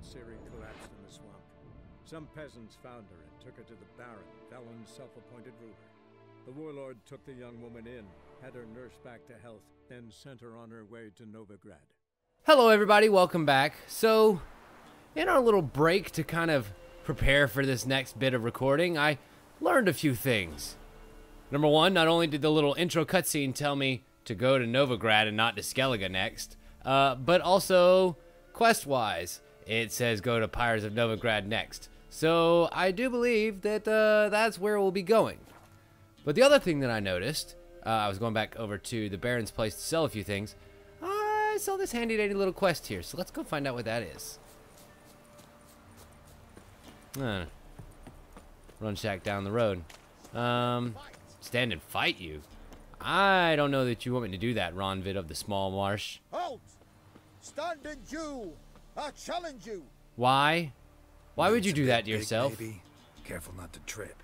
Ciri collapsed in the swamp. Some peasants found her and took her to the Baron, Valen's self-appointed ruler. The warlord took the young woman in, had her nursed back to health, then sent her on her way to Novigrad. Hello everybody, welcome back. So, in our little break to kind of prepare for this next bit of recording, I learned a few things. Number one, not only did the little intro cutscene tell me to go to Novigrad and not to Skellige next, but also, quest-wise, it says go to Pyres of Novigrad next. So, I do believe that that's where we'll be going. But the other thing that I noticed, I was going back over to the Baron's place to sell a few things. I saw this handy-dandy little quest here, so let's go find out what that is. Run shack down the road. Stand and fight you? I don't know that you want me to do that, Redhead of the Small Marsh. Halt! Stand and you! I challenge you! Why? Why would you do that to yourself? Baby. Careful not to trip.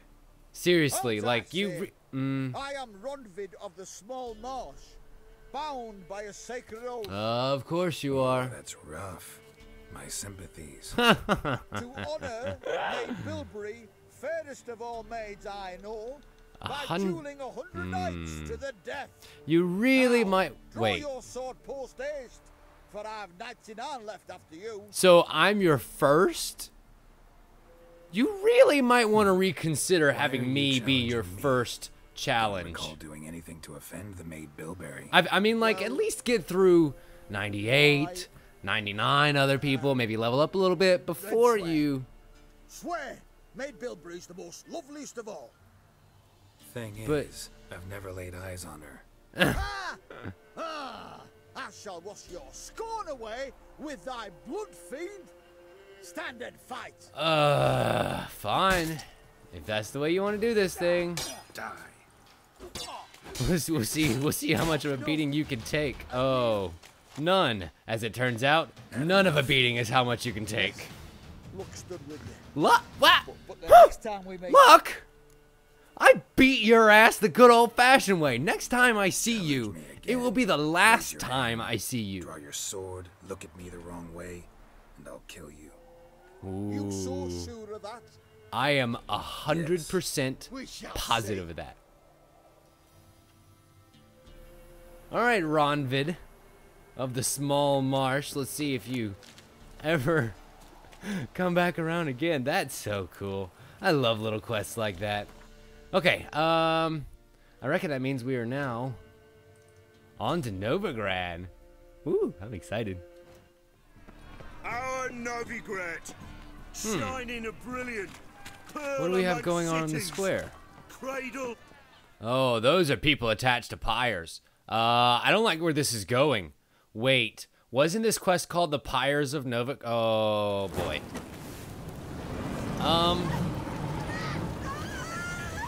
Seriously, Halt, like I you. say. I am Redhead of the Small Marsh, bound by a sacred oath. Of course you are. That's rough. My sympathies. To honor Maid Bilberry, fairest of all maids I know, by dueling 100 knights to the death. You really Now, might draw wait. your sword post haste, for I've 99 left after you. So I'm your first? You really might want to reconsider having me be your first I challenge. don't recall doing anything to offend the maid Bilberry. I mean, like, at least get through 98, 99 other people, maybe level up a little bit before you... Swear, Maid Bilberry's the most loveliest of all. Thing But- is, I've never laid eyes on her. I shall wash your scorn away with thy blood fiend. Stand and fight. Fine. If that's the way you want to do this thing. Die. We'll see how much of a beating you can take. Oh, none. As it turns out, none of a beating is how much you can take. Luck's good with you. Luck? What? But the next time we meet, Luck? I beat your ass the good old-fashioned way. Next time I see you, it will be the last time I see you. Draw your sword, look at me the wrong way, and I'll kill you. you so Ooh. sure of that? I am 100% We shall positive see. of that. Alright, Redhead of the Small Marsh. Let's see if you ever come back around again. That's so cool. I love little quests like that. Okay, I reckon that means we are now on to Novigrad. Ooh, I'm excited. Our Novigrad, shining a brilliant pearl What do we have among going on in the cities. square? Cradle. Oh, those are people attached to pyres. I don't like where this is going. Wait, wasn't this quest called the Pyres of Novigrad? Oh, boy.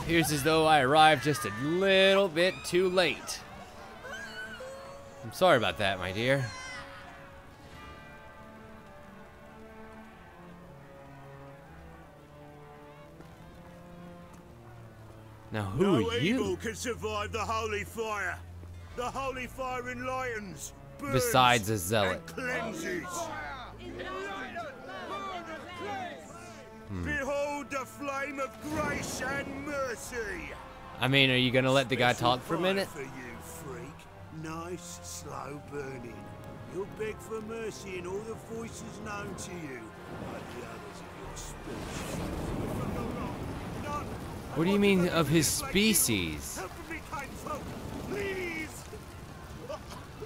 Here's as though I arrived just a little bit too late. I'm sorry about that, my dear. Now, who No are evil you? can survive the holy fire. The holy fire enlightens, burns, Besides a zealot. and cleanses. Behold the flame of grace and mercy. I mean, are you gonna let the guy talk for a minute? For you, freak. Nice, slow burning. You'll beg for mercy in all the voices known to you, like the others of your species. What do you mean of his species? Help me, kind folk, please.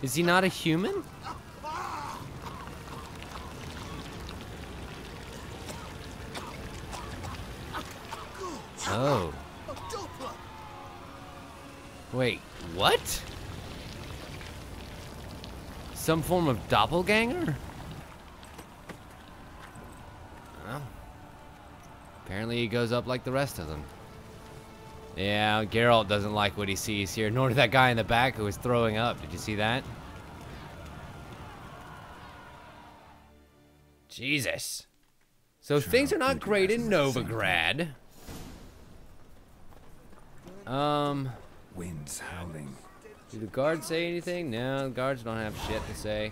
Is he not a human? Oh. Wait, what? Some form of doppelganger? Well, apparently he goes up like the rest of them. Yeah, Geralt doesn't like what he sees here, nor did that guy in the back who was throwing up. Did you see that? Jesus. So things are not great in Novigrad. Winds howling. Do the guards say anything? No, the guards don't have shit to say.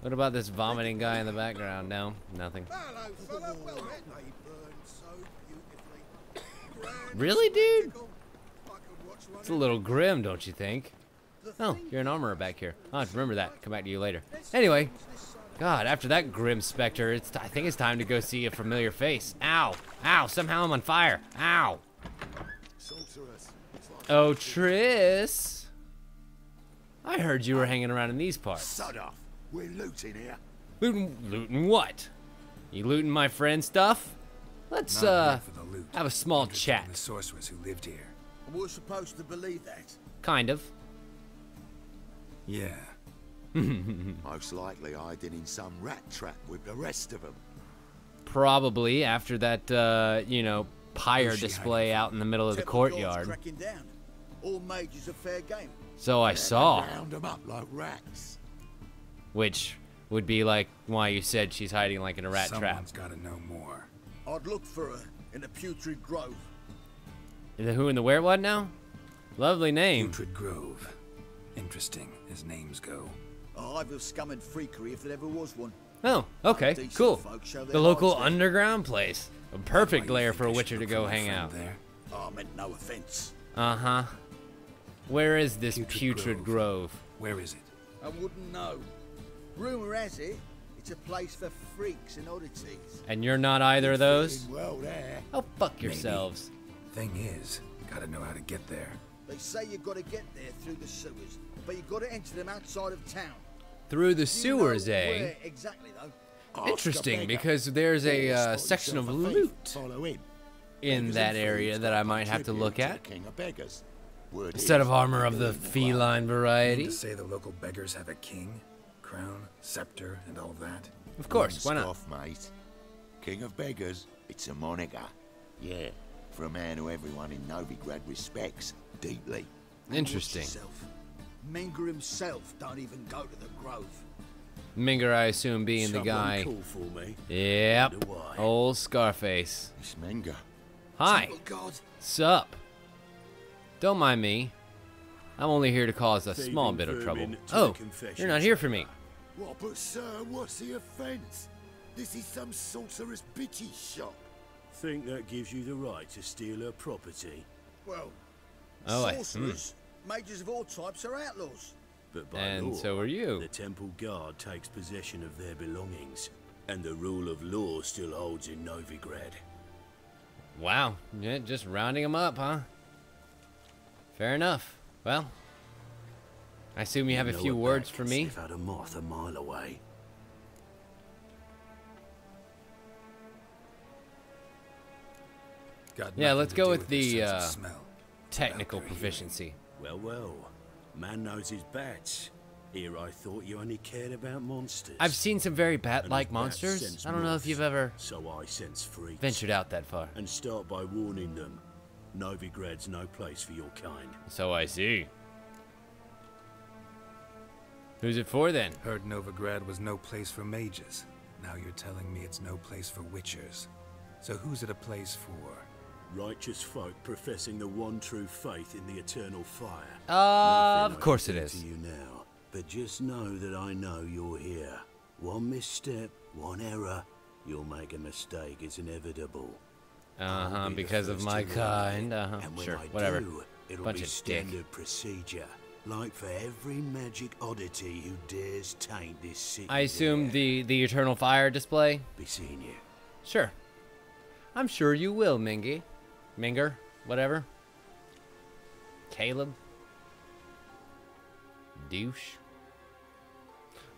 What about this vomiting guy in the background? No, nothing. Hello, fella. Well met. They burn so beautifully. Grand Really, dude? spectacle. I could watch one It's a little grim, don't you think? Oh, you're an armorer back here. I'll have to remember that. Come back to you later. Anyway, God, after that grim specter, I think it's time to go see a familiar face. Ow! Ow! Somehow I'm on fire. Ow! Oh, Triss! I heard you were hanging around in these parts. Sod off. We're looting here. Looting what? You looting my friend's stuff? Let's Not here for the loot. have a small Looted from chat. The sorceress who lived here. We're supposed to believe that. Kind of. Yeah. Most likely hiding in some rat trap with the rest of them. Probably after that, you know, pyre Who's she display hiding out in the middle of the Temple guards courtyard. cracking down. All mages are fair game. So I saw. Round them up like rats. Which would be like why you said she's hiding like in a rat trap. Someone's got to know more. I'd look for her in the Putrid Grove. The who and the where what now? Lovely name. Putrid Grove. Interesting, as names go. A hive of scum and freakery if there ever was one. Oh, okay, Decent cool. folk show their The local hearts there. underground place. A perfect Why you lair think for a I should witcher to look go for my hang friend out. there? Oh, I meant no offence. Uh-huh. Where is this Putrid Grove. Grove? Where is it? I wouldn't know. Rumour has it, it's a place for freaks and oddities. And you're not either of those? Well, there. Oh, fuck yourselves. Thing is, gotta know how to get there. They say you've got to get there through the sewers, but you've got to enter them outside of town. Through the Do you sewers, know eh? where exactly, though? Interesting, because there's a section of loot Follow him. in that area that I might have to look at. King of beggars. Word Instead is, of armor of the feline Mean variety. to say the local beggars have a king, crown, scepter, and all that? Of course, why not? Scoff, mate. King of beggars, it's a moniker. Yeah, for a man who everyone in Novigrad respects deeply. Interesting. Watch yourself. Menger himself don't even go to the Grove. Minger, I assume, being the guy. Call for me. Yep. Wonder why. Old Scarface. It's Menger. Hi. Oh, God. Sup? Don't mind me. I'm only here to cause a small bit of trouble. Oh, you're not here for me. What, but sir, what's the offence? This is some sorcerer's bitchy shop. Think that gives you the right to steal her property? Well, Oh, sorcerers, mages of all types are outlaws. But by And law, so are you. the temple guard takes possession of their belongings, and the rule of law still holds in Novigrad. Wow. Yeah, just rounding them up, huh? Fair enough. Well, I assume you have a know few a words bat for can me. sniff out a moth a mile away. Got Yeah, nothing let's to go do with your the, sense of smell. Technical Without your proficiency. Well, well, man knows his bats. Here I thought you only cared about monsters. I've seen some very And bat-like his bats monsters. sense I don't know if moths, you've ever So I sense freaks. ventured out that far. And start by warning them. Novigrad's no place for your kind. So I see. Who's it for then? Heard Novigrad was no place for mages. Now you're telling me it's no place for witchers. So who's it a place for? Righteous folk professing the one true faith in the eternal fire. Of Nothing I course can it do is. to you now, but just know that I know you're here. One misstep, one error, you'll make a mistake. It's inevitable. I'll be the Because of first my to warn you, kind. And when Sure, I whatever. do, it'll Bunch be of dick. standard procedure. Like for every magic oddity who dares taint this city. I assume there. the eternal fire display. Be seeing you. Sure. I'm sure you will, Mingy. Minger, whatever. Caleb. Douche.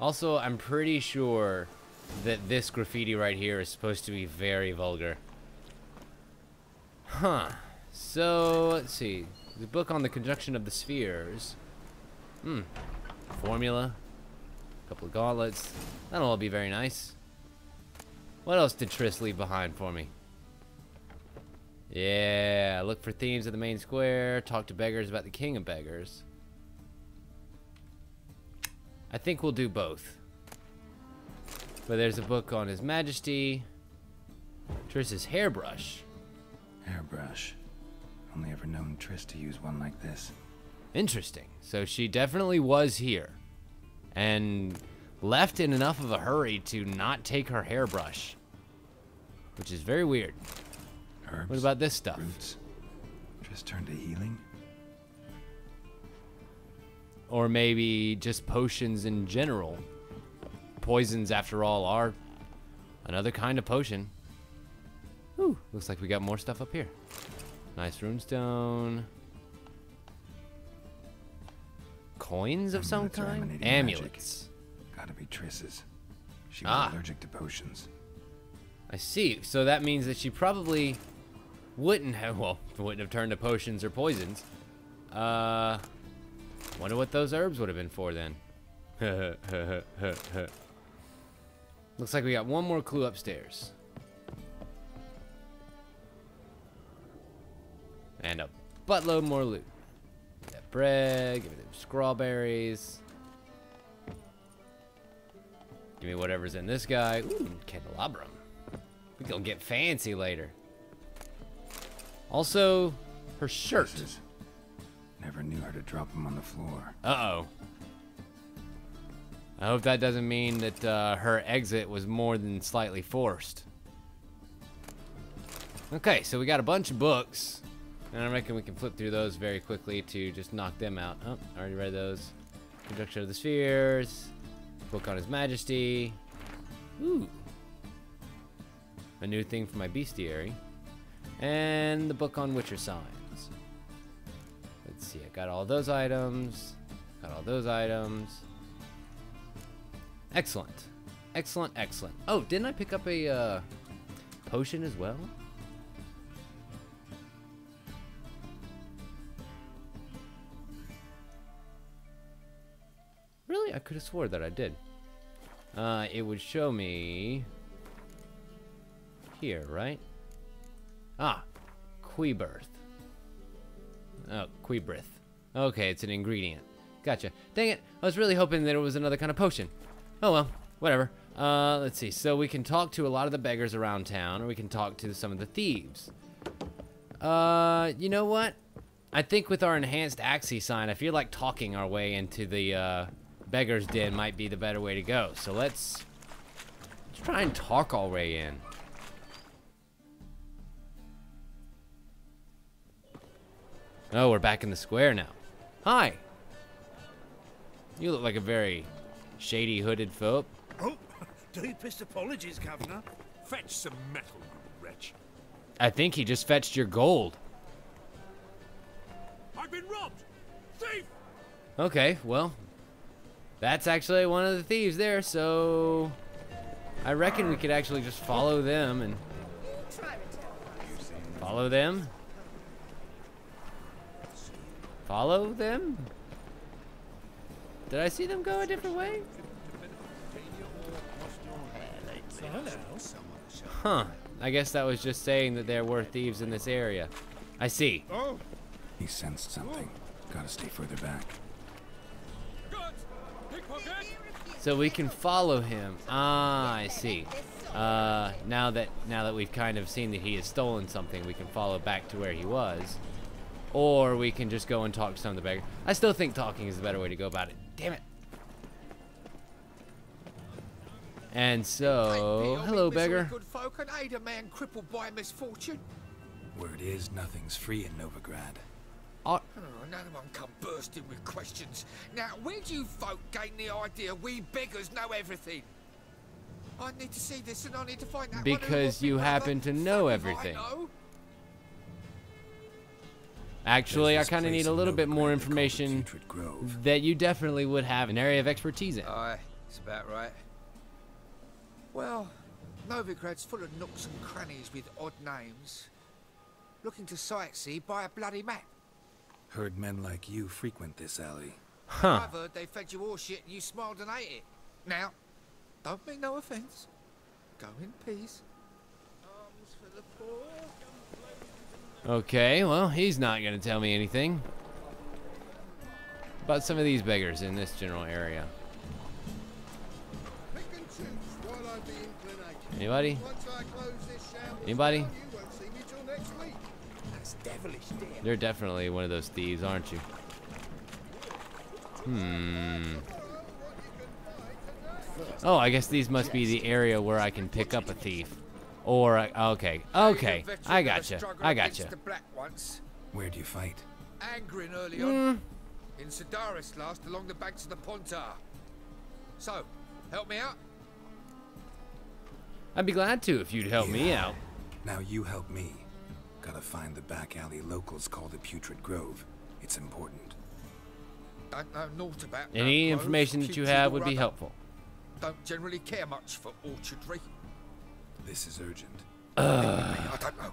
Also, I'm pretty sure that this graffiti right here is supposed to be very vulgar. Huh. So, let's see. The book on the conjunction of the spheres. Formula. A couple of gauntlets. That'll all be very nice. What else did Triss leave behind for me? Yeah, look for themes of the main square. Talk to beggars about the king of beggars. I think we'll do both. But there's a book on His Majesty. Triss's hairbrush. Hairbrush. Only ever known Triss to use one like this. Interesting. So she definitely was here. And left in enough of a hurry to not take her hairbrush, which is very weird. Herbs, What about this stuff? roots, just turn to healing? Or maybe just potions in general. Poisons, after all, are another kind of potion. Ooh, looks like we got more stuff up here. Nice runestone. Coins of some Amulets are kind? emanating Amulets. Gotta be Triss's. She was allergic to potions. I see. So that means that she probably wouldn't have turned to potions or poisons. Wonder what those herbs would have been for then. Looks like we got one more clue upstairs. And a buttload more loot. Give me that bread, give me them strawberries. Give me whatever's in this guy. Ooh, candelabrum. We gonna get fancy later. Also, her shirt. Tris's. Never knew her to drop them on the floor. Uh-oh. I hope that doesn't mean that her exit was more than slightly forced. Okay, so we got a bunch of books. And I reckon we can flip through those very quickly to just knock them out. Oh, I already read those. Conjunction of the Spheres. Book on His Majesty. Ooh. A new thing for my bestiary. And the book on Witcher signs. Let's see, I got all those items. Got all those items. Excellent. Excellent, excellent. Oh, didn't I pick up a potion as well? Really? I could have swore that I did. It would show me here, right? Ah, Queeberth. Oh, Queebrith. Okay, it's an ingredient. Gotcha. Dang it, I was really hoping that it was another kind of potion. Oh well, whatever. Let's see. So we can talk to a lot of the beggars around town, or we can talk to some of the thieves. You know what? I think with our enhanced Axie sign, I feel like talking our way into the beggar's den might be the better way to go. So let's try and talk our way in. Oh, we're back in the square now. Hi. You look like a very shady hooded folk. Oh, deepest apologies, Governor. Fetch some metal, you wretch. I think he just fetched your gold. I've been robbed! Thief! Okay, well, that's actually one of the thieves there, so I reckon we could actually just follow them and follow them. Follow them? Did I see them go a different way? Huh. I guess that was just saying that there were thieves in this area. I see. He sensed something. Gotta stay further back. So we can follow him. Ah, I see. Now that we've kind of seen that he has stolen something, we can follow back to where he was. Or we can just go and talk to some of the beggars. I still think talking is the better way to go about it. Damn it. And so, hello, beggar. Good folk and aid a man crippled by misfortune. Word is, nothing's free in Novigrad. Oh, none of them come bursting with questions. Now, where do you folk gain the idea we beggars know everything? I need to see this and I need to find out. Because you happen to know everything. Actually, I kind of need a little bit more information that you definitely would have an area of expertise in. Aye, it's about right. Well, Novigrad's full of nooks and crannies with odd names. Looking to sightsee, buy a bloody map. Heard men like you frequent this alley. Huh. I've heard they fed you all shit and you smiled and ate it. Now, don't mean no offence. Go in peace. Arms for the poor. Okay, well, he's not going to tell me anything about some of these beggars in this general area. Anybody? Anybody? That's devilish, dear. You're definitely one of those thieves, aren't you? Oh, I guess these must be the area where I can pick up a thief. Or, okay, okay, I gotcha, I gotcha. Where do you fight? Angering early on. In Sedaris last, along the banks of the Pontar. So, help me out? I'd be glad to if you'd help me out. Now you help me. Gotta find the back alley locals call the Putrid Grove. It's important. Don't know naught about Any grove, information that you putrid have or would be other. helpful. Don't generally care much for orchardry. This is urgent. I don't know.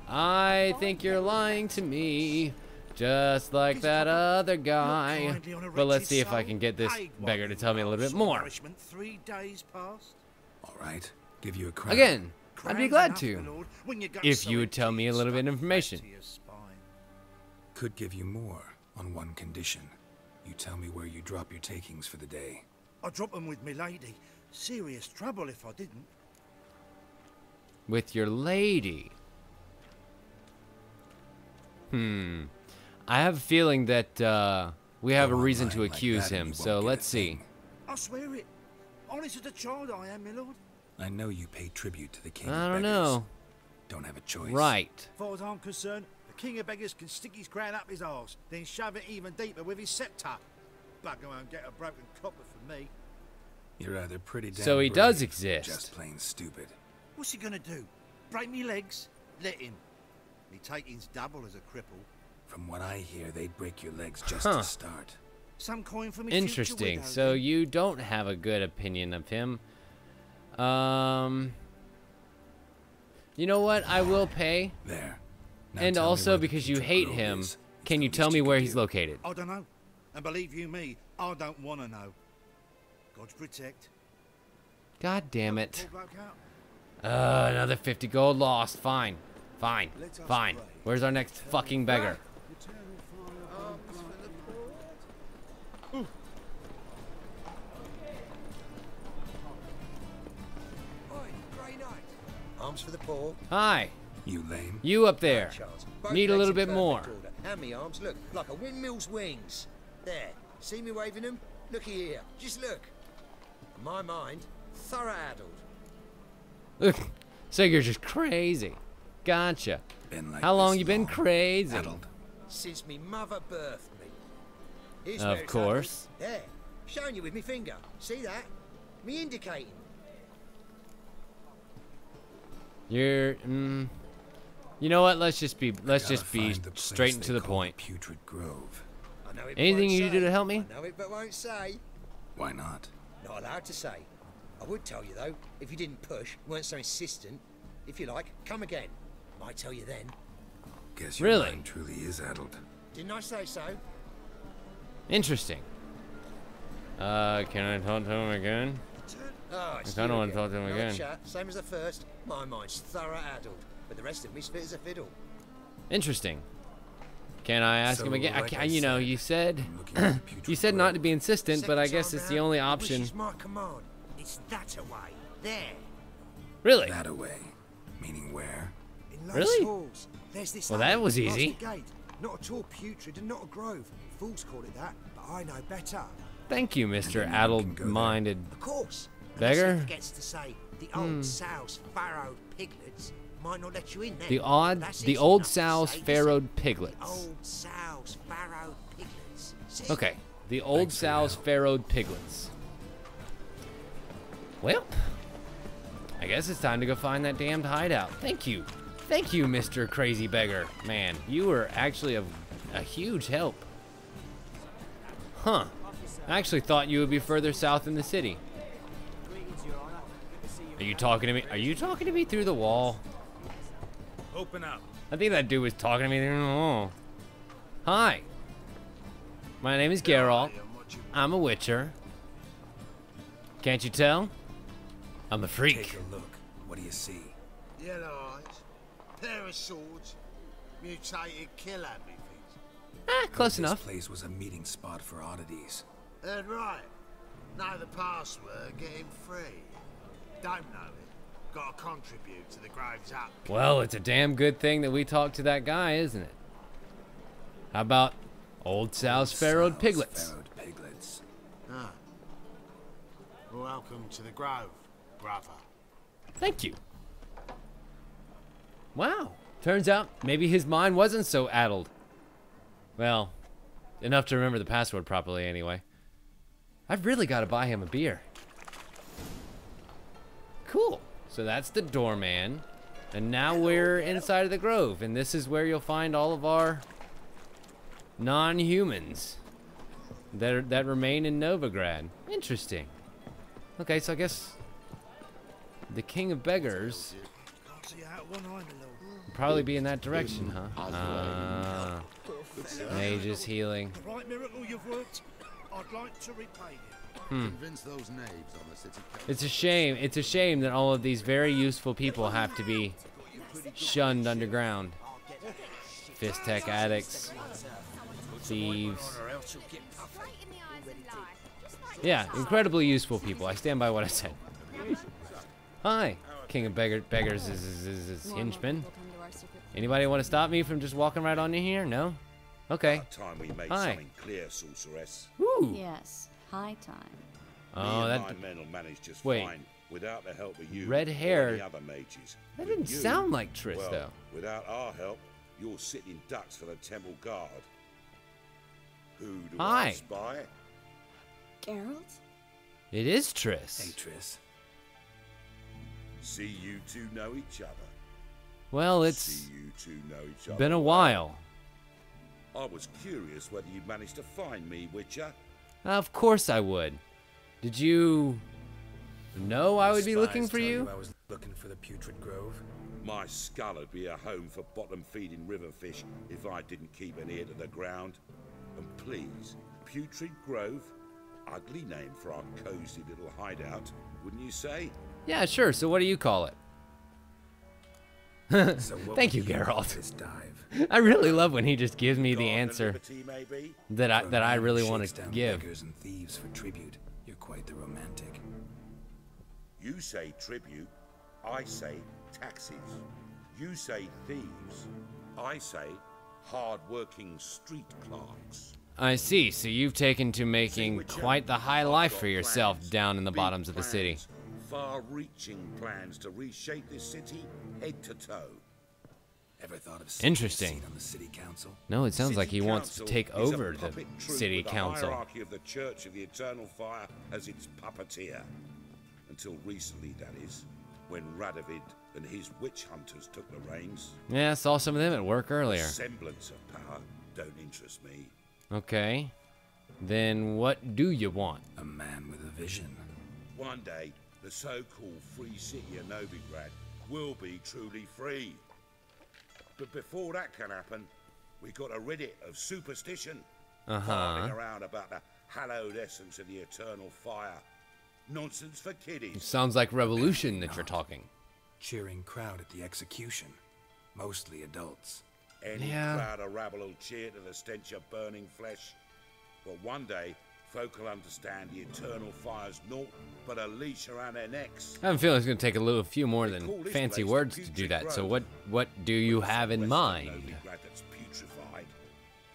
I think you're lying to me, just like that other guy. But let's see if I can get this beggar to tell me a little bit more. 3 days past. All right, give you a crown. Again, I'd be glad Enough, to, my lord, when you got if you so would tell me a little bit of stuck information. to your spine. Could give you more on one condition. You tell me where you drop your takings for the day. I drop them with me lady. Serious trouble if I didn't. With your lady. I have a feeling that we have a Go on reason to lying like accuse that and him, you so won't get let's a see. thing. I swear it. Honest as a child I am, my lord. I know you pay tribute to the king I of don't beggars. know. Don't have a choice. Right. As far as I'm concerned, the king of beggars can stick his crown up his arse, then shove it even deeper with his scepter. Bugger won't get a broken copper from me. You're either pretty damn So he brave does or exist. just plain stupid. What's he gonna do? Break me legs? Let him. Me taking's double as a cripple. From what I hear, they'd break your legs just Huh. to start. Some coin for me. Interesting. So you don't have a good opinion of him. You know what? I will pay. There. Now And tell me also where the because you Putrid hate Grove him, is. can It's you the tell least me you where can he's do. located? I don't know. And believe you me, I don't want to know. God's protect. God damn it. Poor bloke out. Another 50 gold lost. Fine. Fine. Fine. Where's our next fucking beggar? Arms for the poor. Hi. You lame. You up there. Charles. Need a little bit more. And me arms, look, like a windmill's wings. There. See me waving them? Looky here. Just look. My mind, thorough addled. So you're just crazy. Gotcha. Been like How long this you been long. crazy? Addled. Since me mother birthed me. Here's Of where it's course. addled. There. Showing you with me finger. See that? Me indicating. You're you know what? Let's just be Gotta find the place straight they to the call point. Putrid Grove. I know it, but Anything won't you do say. to help me? I know it, but won't say. Why not? Not allowed to say. I would tell you though, if you didn't push, weren't so insistent. If you like, come again. Might tell you then. Guess your Really? mind truly is addled. Didn't I say so? Interesting. Can I talk to him again? Oh, it's I kinda you wanna talk to him Another again. Chat, same as the first. My mind's thorough addled, but the rest of me's fit as a fiddle. Interesting. Can I ask So, him again? like I You know, said, you said I'm looking at the Putrid you said not to Grove. be insistent, but I Second guess time it's the round, only the option. wish is my command. It's that away. There. Really? That away. Meaning where? In Lowe's Really? Halls. There's this Well, that alley was past easy. the gate. Not at all putrid and not a grove. Fools call it that, but I know better. Thank you, Mr. then you can go Addled-minded. Of course. Beggar? Unless he forgets to say the old sow's farrowed piglets might not let you in then. That's The easy old enough to sow's say, just farrowed The piglets. old sow's farrowed piglets. See? Okay, the old Thanks for your sow's help. farrowed piglets. Well, I guess it's time to go find that damned hideout. Thank you, Mr. Crazy Beggar. Man, you were actually a huge help. Huh? I actually thought you would be further south in the city. Are you talking to me? Are you talking to me through the wall? Open up. I think that dude was talking to me through the wall. Hi. My name is Geralt. I'm a witcher. Can't you tell? I'm a freak. Take a look. What do you see? Yellow eyes, pair of swords, mutated kill everything. Close This enough. place was a meeting spot for oddities. Right. Know the password, get him free. Don't know it. Gotta contribute to the Grove's up. Well, it's a damn good thing that we talked to that guy, isn't it? How about Old Sow's farrowed piglets? Farrowed piglets. Ah. Welcome to the Grove, brother. Thank you. Wow. Turns out maybe his mind wasn't so addled. Well, enough to remember the password properly anyway. I've really got to buy him a beer. Cool. So that's the doorman. And now we're inside of the Grove. And this is where you'll find all of our non-humans that remain in Novigrad. Interesting. Okay, so I guess the King of Beggars will probably be in that direction, huh? Mage's healing. It's a shame. It's a shame that all of these very useful people have to be shunned underground. Fist tech addicts, thieves. Yeah, incredibly useful people. I stand by what I said. Hi, King of Beggars is henchman. Anybody want to stop me from just walking right on in here? No? Okay. Time we made Hi. something clear, sorceress. Woo. Yes, high time. Oh, that. My men will manage just Wait. fine without the help of you. Red or hair. any other mages. That With didn't you, sound like Triss, well, though. Without our help, you're sitting ducks for the temple guard. Who do Hi. I spy? Geralt? It is Triss. Hey, Triss. See, you two know each other. Well, it's See, you two know each other. been a while. I was curious whether you'd managed to find me, Witcher. Of course I would. Did you know I would be looking for you? I was looking for the Putrid Grove. My skull would be a home for bottom-feeding river fish if I didn't keep an ear to the ground. And please, Putrid Grove, ugly name for our cozy little hideout, wouldn't you say? Yeah, sure. So what do you call it? So what Thank would you, do with Geralt. This dive. I really love when he just gives me the Garden of answer Liberty, maybe? that For a I man who really want shakes to down give. beggars and thieves for tribute. You're quite the romantic. You say tribute, I say taxes. You say thieves, I say hard-working street clerks. I see. So you've taken to See, making Witcher, quite the high I've life got for yourself plans, down in the big bottoms of the city. plans, far-reaching plans to reshape this city head to toe. Ever thought of sitting Interesting. a seat on the city council? No, it sounds City like he wants to Council take is a over the puppet troupe city with the council. hierarchy of the Church of the Eternal Fire as its puppeteer. Until recently, that is, when Redhead and his witch hunters took the reins. Yeah, I saw some of them at work earlier. Semblance of power don't interest me. Okay. Then what do you want? A man with a vision. One day, the so-called free city of Novigrad will be truly free. But before that can happen, we got to rid it of superstition. Farting around about the hallowed essence of the eternal fire. Nonsense for kiddies. Sounds like revolution that you're talking. Cheering crowd at the execution. Mostly adults. Any Yeah. crowd of rabble will cheer to the stench of burning flesh. But one day, folk will understand the eternal fire's naught but a leash around their necks. I have a feeling it's going to take a few more They than call this fancy place words the to do Putrid that. So Grove. what do you have in West of mind? Novigrad that's putrefied.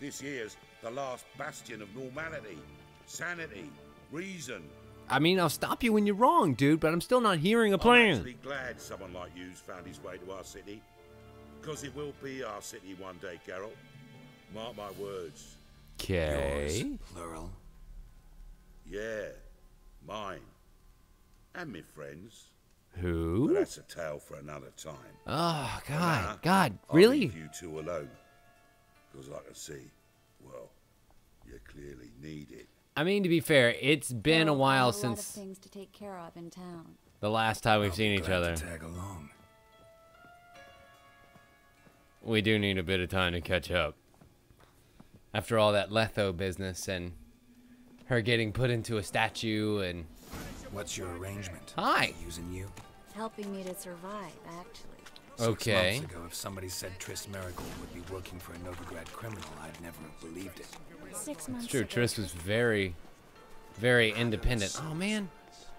This year's the last bastion of normality, sanity, reason. I mean, I'll stop you when you're wrong, dude, but I'm still not hearing a I'm plan. actually glad someone like you's found his way to our city. Because it will be our city one day, Geralt. Mark my words. Okay. Yours, plural. Yeah, mine. And me friends. But Who? that's a tale for another time. Oh, Now, God, I'll really? leave you two alone. Because I can see, well, you clearly need it. I mean, to be fair, it's been a Well, I while have a lot of since things to take care of in town. the last time we've I'll seen be each glad other. to tag along. We do need a bit of time to catch up. After all that Letho business and her getting put into a statue and... What's your arrangement? Hi. Using you? Helping me to survive, actually. 6 Okay. months ago, if somebody said Triss Miracle would be working for a Novigrad criminal, I'd never have believed it. 6 months It's true, ago. Triss was very, very independent. Oh, man.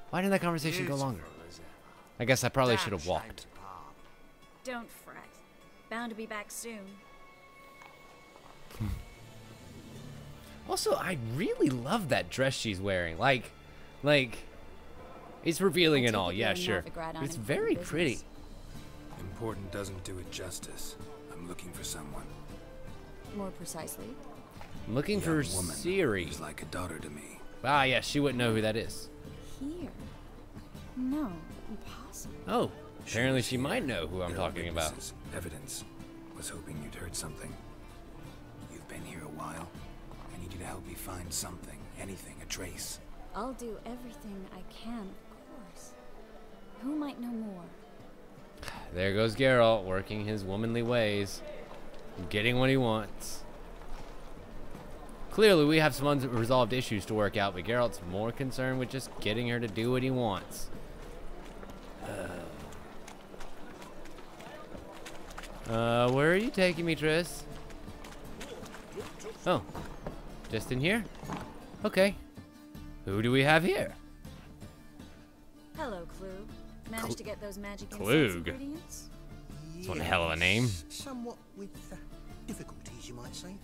Why didn't that conversation go longer? I guess I probably should have walked. Don't fret. Bound to be back soon. Also, I really love that dress she's wearing. Like, it's revealing and all. Yeah, sure. But it's very pretty. Important doesn't do it justice. I'm looking for someone. More precisely? I'm looking for Ciri. Who's like a daughter to me. Ah, yeah, she wouldn't know who that is. Here? No, impossible. Oh, apparently she might know who I'm talking about. Evidence. Was hoping you'd heard something. You've been here a while. I need you to help me find something, anything, a trace. I'll do everything I can, of course. Who might know more? There goes Geralt, working his womanly ways. Getting what he wants. Clearly, we have some unresolved issues to work out, but Geralt's more concerned with just getting her to do what he wants. Where are you taking me, Triss? Oh, just in here? Okay. Who do we have here? Hello, Klug. Managed to get those magic ingredients? That's one hell of a name. Somewhat with difficulties, you might say.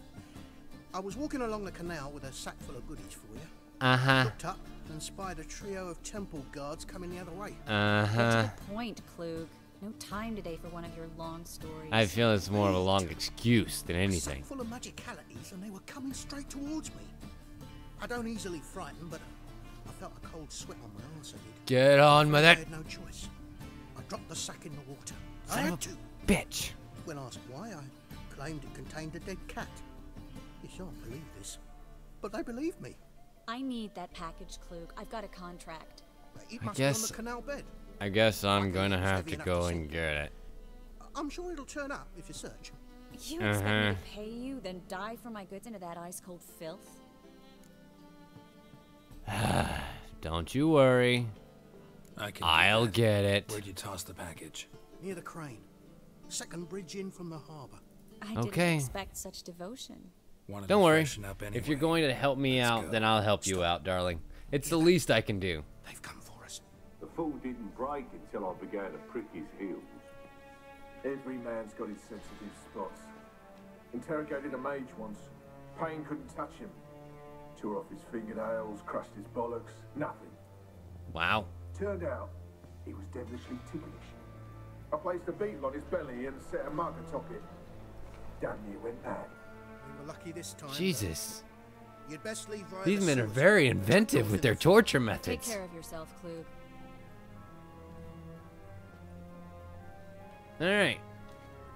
I was walking along the canal with a sack full of goodies for you. Looked up and spied a trio of temple guards coming the other way. Get to the point, Klug. No time today for one of your long stories. I feel it's more of a long excuse than anything. Full of magicalities, and they were coming straight towards me. I don't easily frighten, but I felt a cold sweat on my arse. Get on with it. I had no choice. I dropped the sack in the water. Son I had of to. Bitch. When asked why, I claimed it contained a dead cat. You shan't believe this, but they believed me. I need that package, Klug. I've got a contract. It must be on the canal bed. I guess I'm gonna have to go and get it. I'm sure it'll turn up if you search. You expect me to pay you, then dive for my goods into that ice-cold filth? Don't you worry. I'll get it. Where'd you toss the package? Near the crane. Second bridge in from the harbor. I didn't expect such devotion. Don't worry. If you're going to help me out, then I'll help you out, darling. It's the least I can do. They've come for us. The fool didn't break until I began to prick his heels. Every man's got his sensitive spots. Interrogated a mage once. Pain couldn't touch him. Tore off his fingernails, crushed his bollocks, nothing. Wow. Turned out, he was devilishly ticklish. I placed a beetle on his belly and set a mug atop it. Damn near went mad. We were lucky this time. Jesus. You'd best leave via These the men are sewers. very inventive with their torture methods. Take care of yourself, Klug. Alright.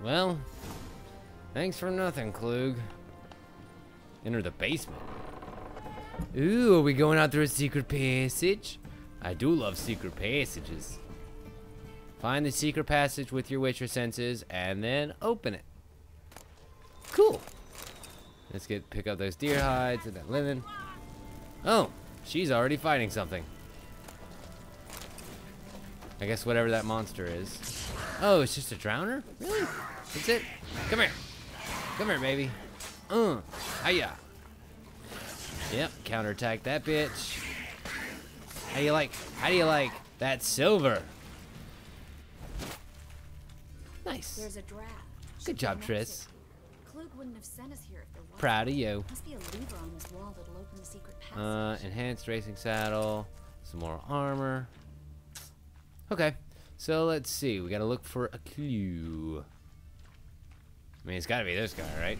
Well, thanks for nothing, Klug. Enter the basement. Ooh, are we going out through a secret passage? I do love secret passages. Find the secret passage with your Witcher senses and then open it. Cool. Let's pick up those deer hides and that linen. Oh, she's already fighting something. I guess whatever that monster is. Oh, it's just a drowner? Really? That's it? Come here. Come here, baby. Hiya. Yep, counterattack that bitch. How do you like that silver? Nice. There's a draft. Good job, Triss. Klug wouldn't have sent us here if there was. Proud of you. Must be a lever on this wall that'll open the secret passage. Enhanced racing saddle. Some more armor. Okay, so let's see. We gotta look for a clue. I mean, it's gotta be this guy, right?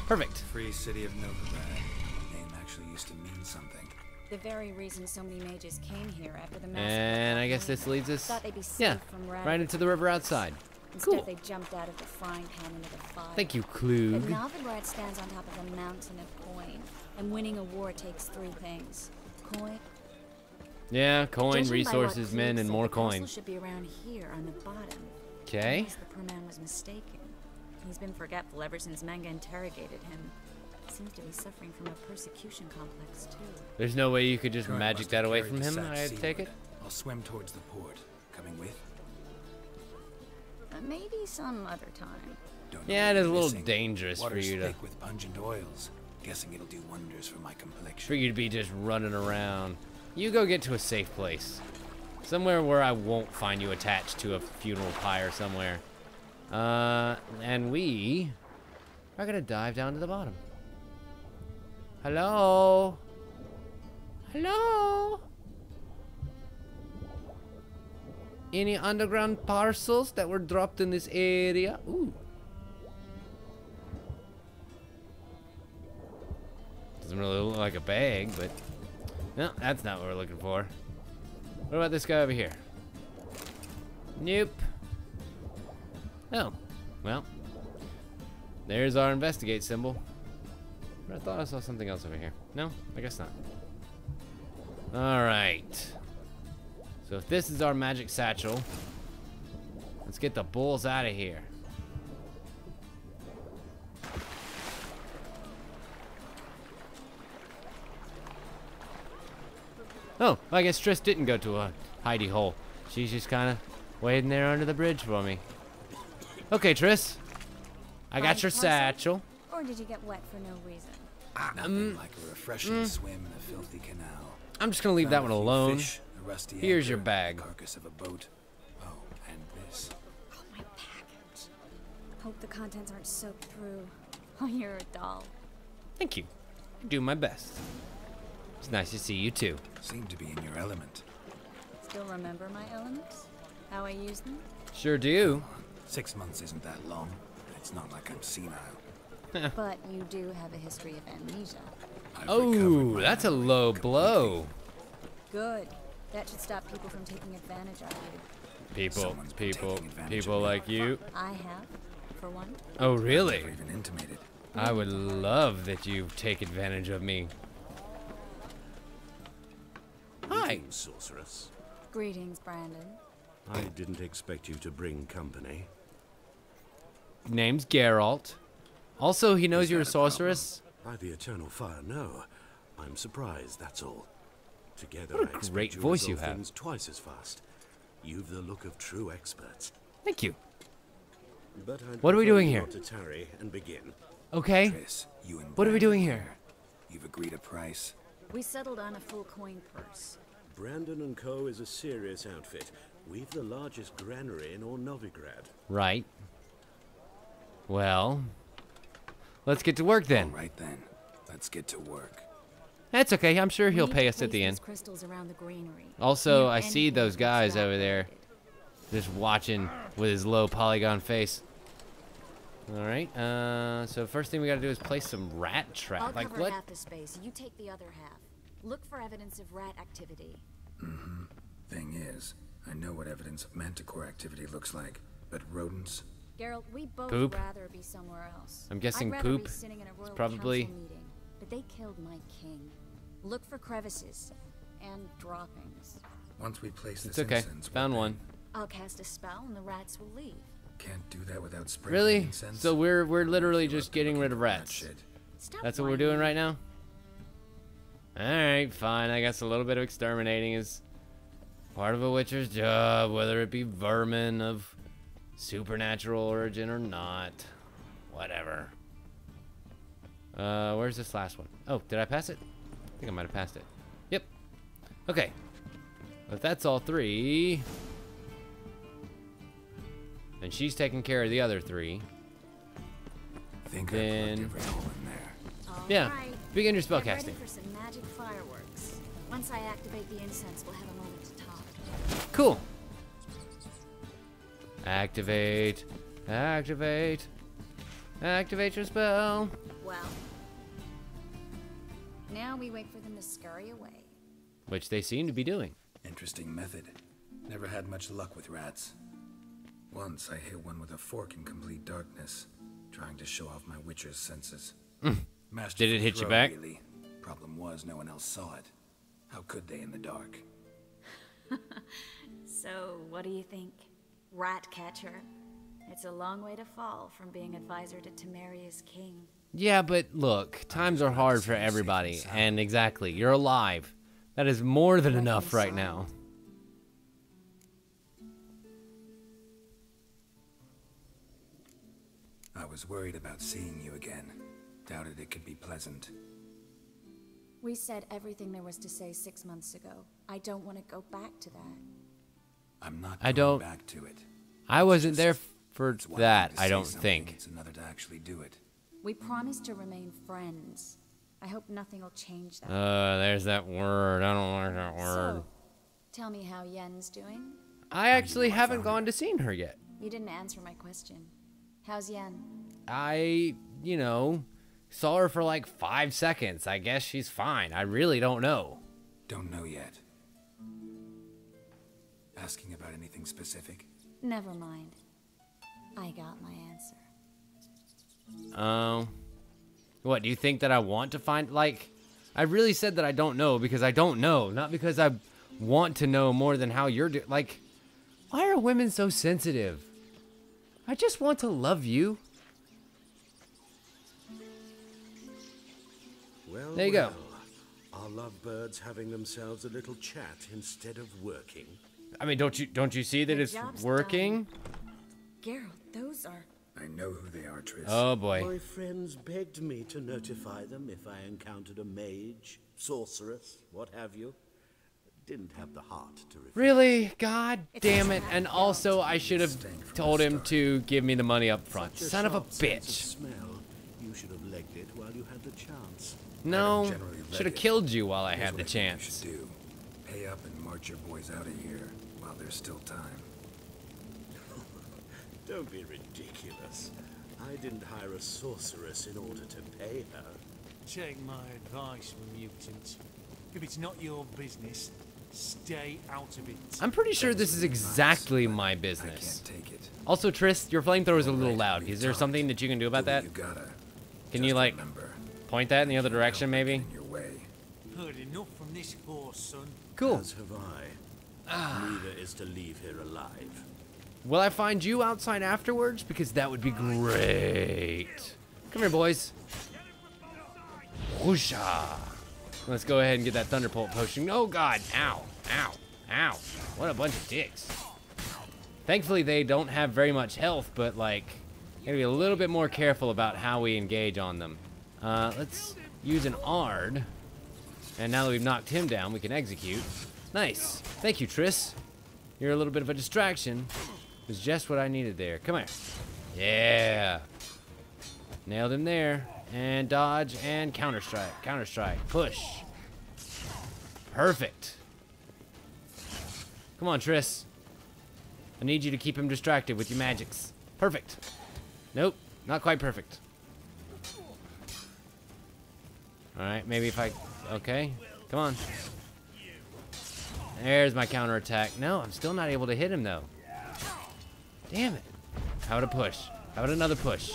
Perfect. Free city of Novigrad. Name actually used to mean something. The very reason so many mages came here after the massacre. And I guess this leads us, right into the river outside. Instead, they jumped out of the frying pan into the fire. Thank you, Klug. But Novigrad stands on top of a mountain of coin, and winning a war takes three things: coin. Yeah, coin, resources, men, and more coin. The should be around here on the bottom. Okay. Unless the poor man was mistaken. He's been forgetful ever since Manga interrogated him. Seems to be suffering from a persecution complex too. There's no way you could just magic that away from him, I take it? I'll swim towards the port. Coming with? Maybe some other time. Yeah, it is a little dangerous for you to... with pungent oils. Guessing it'll do wonders for my complexion. For you to be just running around. You go get to a safe place. Somewhere where I won't find you attached to a funeral pyre somewhere. And we are gonna dive down to the bottom. Hello? Hello? Any underground parcels that were dropped in this area? Ooh. Doesn't really look like a bag, but no, that's not what we're looking for. What about this guy over here? Nope. Oh, well. There's our investigate symbol. But I thought I saw something else over here. No, I guess not. Alright. So if this is our magic satchel, let's get the bulls out of here. Oh, I guess Triss didn't go to a hidey hole. She's just kind of waiting there under the bridge for me. Okay, Triss. I got your satchel. Or did you get wet for no reason? Nothing like a refreshing swim in a filthy canal. I'm just gonna leave that one alone. Fish, a rusty Here's anchor, your bag. Carcass of a boat. Oh, and this. Oh, my package. Hope the contents aren't soaked through. Oh, you're a doll. Thank you. I do my best. It's nice to see you too. Seem to be in your element. Still remember my elements? How I use them? Sure do. 6 months isn't that long. It's not like I'm senile. But you do have a history of amnesia. Oh, that's a low blow. Good. That should stop people from taking advantage of you. People like you. I have, for one. Oh, really? Never even intimated. I would love that you take advantage of me. Hi. Greetings, sorceress. Greetings, Brandon. I didn't expect you to bring company. Name's Geralt. Also, he knows Is you're a that sorceress. By the eternal fire, no. I'm surprised, that's all. Together, What a I expect great you voice resolve you have. things twice as fast. You've the look of true experts. Thank you. But I'd What are we prefer doing you here? not to tarry and begin. Okay. Triss, you and What are we Brandon doing here? You've agreed a price. We settled on a full coin purse. Brandon and Co. is a serious outfit. We've the largest granary in all Novigrad. Right. Well, let's get to work then. All right then. Let's get to work. That's okay. I'm sure he'll We need pay to us at place the these end. crystals around the granary. Also, Near I see anything those that's guys not over there related. just watching with his low polygon face. All right. So first thing we got to do is place some rat I'll trap. Like cover what? half the space. You take the other half. Look for evidence of rat activity. Mm-hmm. Thing is, I know what evidence of manticore activity looks like, but rodents? Geralt, we both Poop? rather be somewhere else. I'm guessing I'd rather poop be sitting in a royal probably- council meeting, but they killed my king. Look for crevices and droppings. Once we place It's this okay. incense, Found what one. then? I'll cast a spell and the rats will leave. Can't do that without spraying Really? incense. So we're literally Feel just like they're getting rid looking of for that rats. shit. Stop That's what we're whining. doing right now? Alright, fine. I guess a little bit of exterminating is part of a witcher's job, whether it be vermin of supernatural origin or not. Whatever. Where's this last one? Oh, did I pass it? I think I might have passed it. Yep. Okay. If that's all three, then she's taking care of the other three. Think Then- I plugged every hole in there. All Yeah. right. Begin your Get ready spellcasting. for some magic fireworks. Once I activate the incense, we'll have a moment to talk. Cool. Activate. Activate. Activate your spell. Well, now we wait for them to scurry away. Which they seem to be doing. Interesting method. Never had much luck with rats. Once I hit one with a fork in complete darkness, trying to show off my witcher's senses. Did it hit you back? Really. Problem was, no one else saw it. How could they in the dark? So, what do you think? Rat catcher? It's a long way to fall from being advisor to Temeria's king. Yeah, but look, times are hard for everybody. And exactly, you're alive. That is more than enough right now. I was worried about seeing you again. Doubted it could be pleasant. We said everything there was to say 6 months ago. I don't want to go back to that. I'm not I going don't- back to it. I wasn't there for It's one that, thing to I say don't something, think. It's another to actually do it. We promised to remain friends. I hope nothing will change that. There's that word. I don't like that word. So, tell me how Yen's doing. I actually haven't gone to see her yet. You didn't answer my question. How's Yen? I, saw her for like 5 seconds. I guess she's fine. I really don't know. Don't know yet. Asking about anything specific? Never mind. I got my answer. What, do you think that I want to find, like, I really said that I don't know because I don't know, not because I want to know more than how you're doing. Like, why are women so sensitive? I just want to love you. Well, there you go. Are lovebirds having themselves a little chat instead of working? I mean, don't you see that it's working? Geralt, those are... I know who they are, Triss. Oh boy. My friends begged me to notify them if I encountered a mage, sorceress, what have you. Didn't have the heart to refuse. Really? God damn it. And also, I should have told him to give me the money up front. Son of a bitch. You should have legged it while you had the chance. No, should have killed you while I had the chance. You should do. Pay up and march your boys out of here while there's still time. Don't be ridiculous. I didn't hire a sorceress in order to pay her. Take my advice, mutant. If it's not your business, stay out of it. I'm pretty sure this is exactly my business. I can't take it. Also, Triss, your flamethrower is a little loud. Is there something that you can do about that? Can you, like, point that in the other direction, maybe? Heard enough from this horse, son. Cool. As have I. Neither is to leave here alive. Will I find you outside afterwards? Because that would be great. Come here, boys. Whoosha. Let's go ahead and get that Thunderbolt potion. Oh, God. Ow. Ow. Ow. What a bunch of dicks. Thankfully, they don't have very much health, but, like, gotta be a little bit more careful about how we engage on them. Let's use an Ard. And now that we've knocked him down, we can execute. Nice. Thank you, Triss. You're a little bit of a distraction. It was just what I needed there. Come here. Yeah. Nailed him there. And dodge and counter strike. Counter strike. Push. Perfect. Come on, Triss. I need you to keep him distracted with your magics. Perfect. Nope. Not quite perfect. Alright, maybe if I... Okay. Come on. There's my counterattack. No, I'm still not able to hit him, though. Damn it. How about a push? How about another push?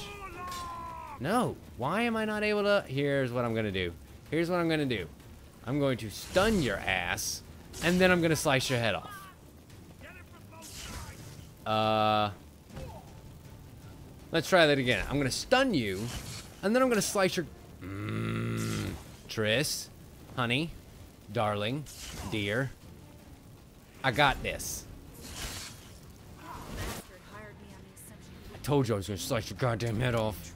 No. Why am I not able to... Here's what I'm going to do. Here's what I'm going to do. I'm going to stun your ass, and then I'm going to slice your head off. Let's try that again. I'm going to stun you, and then I'm going to slice your... Triss, honey, darling, dear. I got this. I told you I was going to slice your goddamn head off.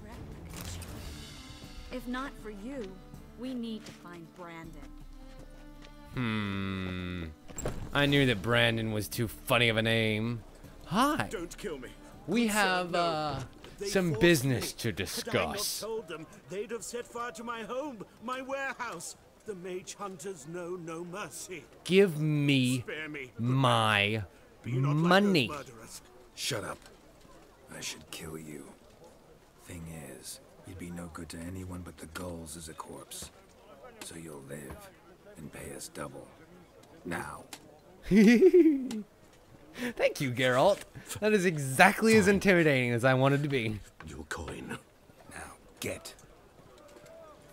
If not for you, we need to find Brandon. I knew that Brandon was too funny of a name. Hi. Don't kill me. We have some business to discuss. I told them they'd have set fire to my home, my warehouse. The mage hunters know no mercy. Give me my money. Shut up. I should kill you. Thing is, you'd be no good to anyone but the gulls as a corpse. So you'll live and pay us double. Now. Thank you, Geralt. That is exactly as intimidating as I wanted to be. Your coin. Now, get.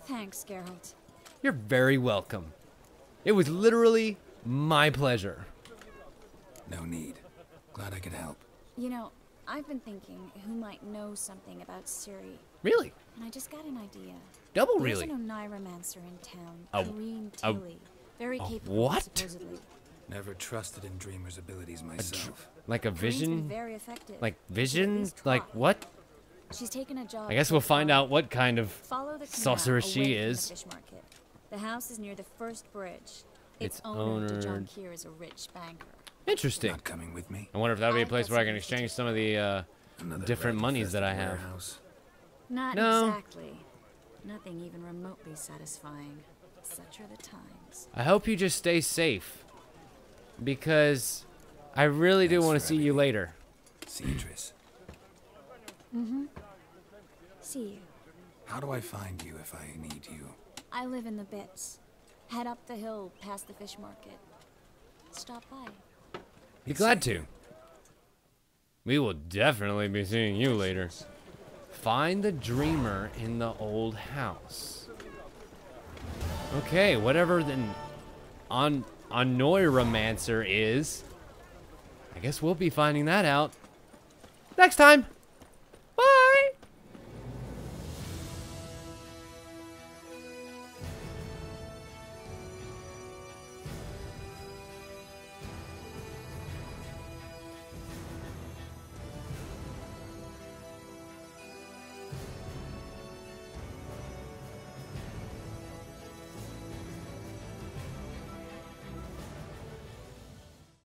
Thanks, Geralt. You're very welcome. It was literally my pleasure. No need. Glad I could help. You know, I've been thinking who might know something about Ciri. Really? And I just got an idea. Double There's really? an Oneiromancer in town, Kareem Tilly. Very capable, what? supposedly. Never trusted in Dreamer's abilities myself. Like a vision? Very effective. Like vision? Like what? She's taken a job. I guess we'll find out what kind of sorceress she away is. from the fish market. The house is near the first bridge. Its owner, John Kier, is a rich banker. Interesting. Not coming with me. I wonder if that would be a place where I can exchange some of the different monies that I have. Not No. exactly. Nothing even remotely satisfying. Such are the times. I hope you just stay safe. Because I really do want to see you later. Ceatress. Mm-hmm. See you. How do I find you if I need you? I live in the Bits. Head up the hill past the fish market. Stop by. Be glad to. We will definitely be seeing you later. Find the dreamer in the old house. Okay, whatever the Anoiromancer is, I guess we'll be finding that out next time.